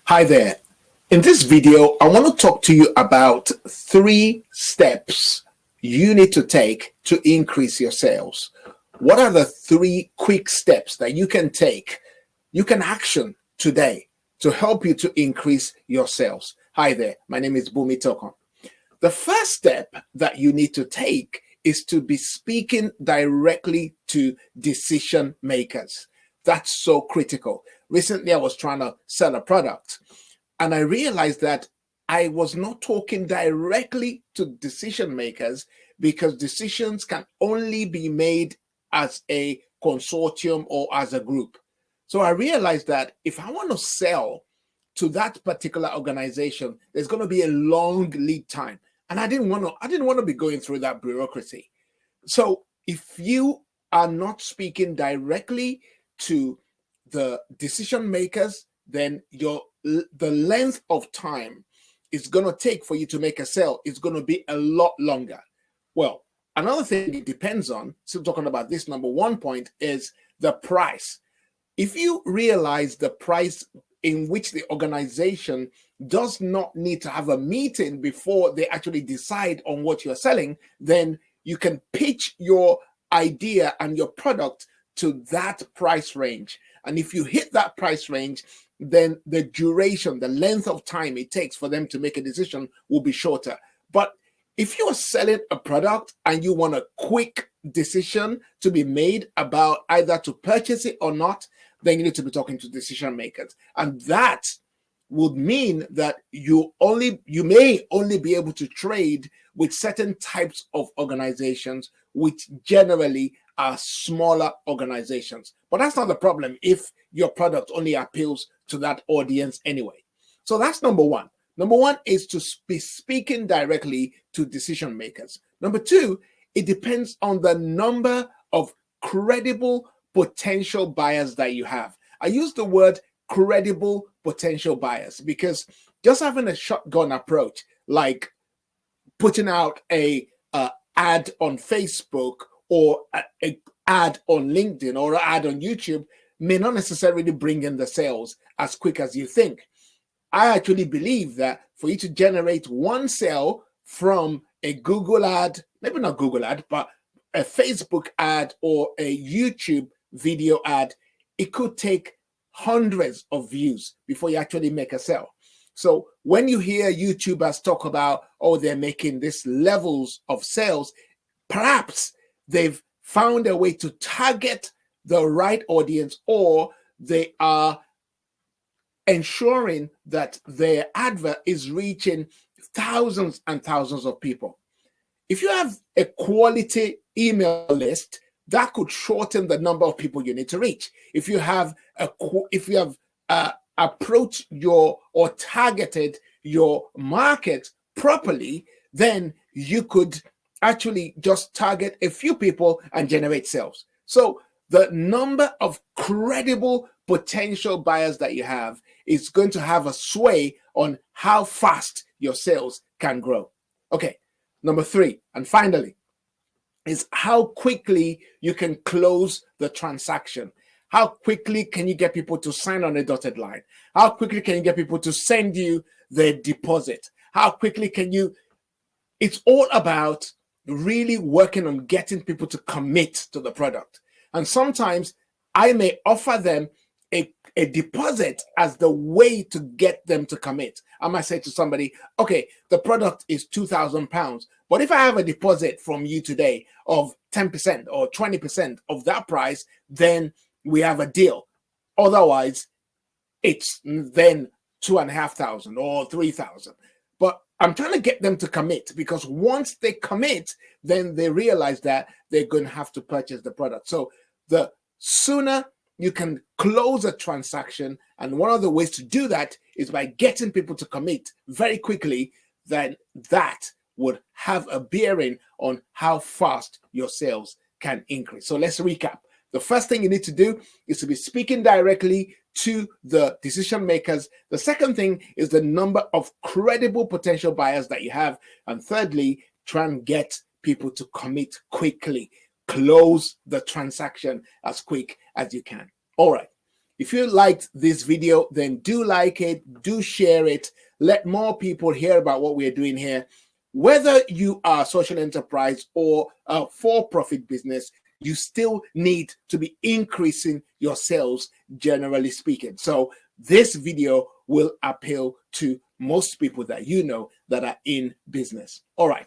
Hi there. In this video, I want to talk to you about 3 steps you need to take to increase your sales. What are the 3 quick steps that you can take, you can action today to help you to increase your sales? Hi there. My name is Boomy Tokan. The first step that you need to take is to be speaking directly to decision makers. That's so critical. Recently, I was trying to sell a product and I realized that I was not talking directly to decision makers because decisions can only be made as a consortium or as a group. So I realized that if I want to sell to that particular organization, there's going to be a long lead time. And I didn't want to be going through that bureaucracy. So if you are not speaking directly to the decision makers, then the length of time it's going to take for you to make a sale is going to be a lot longer. Well, another thing it depends on, still talking about this number one point, is the price. If you realize the price in which the organization does not need to have a meeting before they actually decide on what you're selling, then you can pitch your idea and your product to that price range. And if you hit that price range, then the duration, the length of time it takes for them to make a decision will be shorter. But if you are selling a product and you want a quick decision to be made about either to purchase it or not, then you need to be talking to decision makers. And that would mean that you may only be able to trade with certain types of organizations, which generally are smaller organizations. But that's not the problem if your product only appeals to that audience anyway. So that's number one. Number one is to be speaking directly to decision makers. Number two, it depends on the number of credible potential buyers that you have. I use the word credible potential buyers because just having a shotgun approach, like putting out a ad on Facebook or a ad on LinkedIn or an ad on YouTube, may not necessarily bring in the sales as quick as you think. I actually believe that for you to generate one sale from a Google ad, maybe not Google ad, but a Facebook ad or a YouTube video ad, it could take hundreds of views before you actually make a sale. So when you hear YouTubers talk about, oh, they're making this levels of sales, perhaps they've found a way to target the right audience, or they are ensuring that their advert is reaching thousands and thousands of people. If you have a quality email list, that could shorten the number of people you need to reach. If you have approached or targeted your market properly, then you could actually just target a few people and generate sales. So the number of credible potential buyers that you have is going to have a sway on how fast your sales can grow. Okay, number three, and finally, is how quickly you can close the transaction. How quickly can you get people to sign on a dotted line? How quickly can you get people to send you their deposit? How quickly can you? It's all about really working on getting people to commit to the product. And sometimes I may offer them a deposit as the way to get them to commit. I might say to somebody, okay, the product is £2,000, but if I have a deposit from you today of 10% or 20% of that price, then we have a deal. Otherwise, it's then 2,500 or 3,000. But I'm trying to get them to commit, because once they commit, then they realize that they're going to have to purchase the product. So the sooner you can close a transaction, and one of the ways to do that is by getting people to commit very quickly, then that would have a bearing on how fast your sales can increase. So let's recap. The first thing you need to do is to be speaking directly to the decision makers. The second thing is the number of credible potential buyers that you have. And thirdly, try and get people to commit quickly. Close the transaction as quick as you can. All right. If you liked this video, then do like it, do share it, let more people hear about what we're doing here. Whether you are a social enterprise or a for-profit business, you still need to be increasing your sales, generally speaking. So this video will appeal to most people that you know that are in business. All right.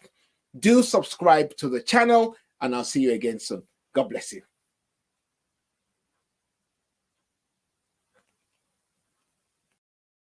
Do subscribe to the channel, and I'll see you again soon. God bless you.